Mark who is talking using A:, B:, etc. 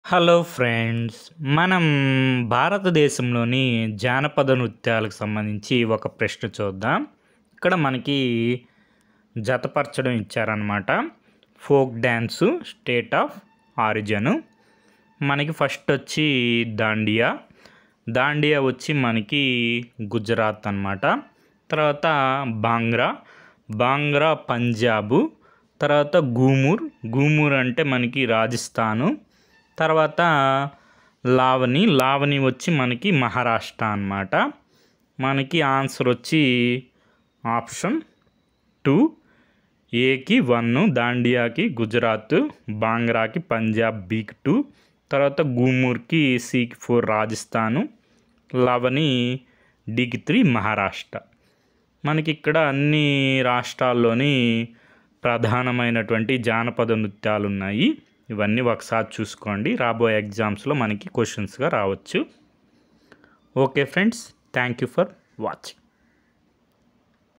A: Hello friends. మనం భారతదేశంలోని జానపద నృత్యాలకు సంబంధించి ఒక ప్రశ్న చూద్దాం. ఇక్కడ మనకి జతపరచడం ఇచ్చారనమాట. Folk dance state of origin. మనకి ఫస్ట్ వచ్చి దాండియా. దాండియా వచ్చి మనకి గుజరాత్ అనమాట. తర్వాత బాంగ్రా. బాంగ్రా పంజాబు. తర్వాత గూమూర్. గూమూర్ అంటే మనకి రాజస్థాను. తర్వాత లావణి. లావణి వచ్చి మనకి మహారాష్ట్ర అన్నమాట. మనకి ఆన్సర్ వచ్చి ఆప్షన్ 2 ఏకి 1, దాండియాకి గుజరాత్, బాంగ్రాకి పంజాబ్ బీకి 2, తర్వాత గూమూర్కి సికి 4 రాజస్థాను, లావణి డికి 3 మహారాష్ట్ర. మనకి ఇక్కడ అన్ని రాష్ట్రాల్లోని ప్రధానమైనటువంటి జానపద నృత్యాలు ఉన్నాయి. ఇవన్నీ ఒకసారి చూసుకోండి. రాబోయే ఎగ్జామ్స్లో మనకి క్వశ్చన్స్గా రావచ్చు. Okay friends, thank you for watching.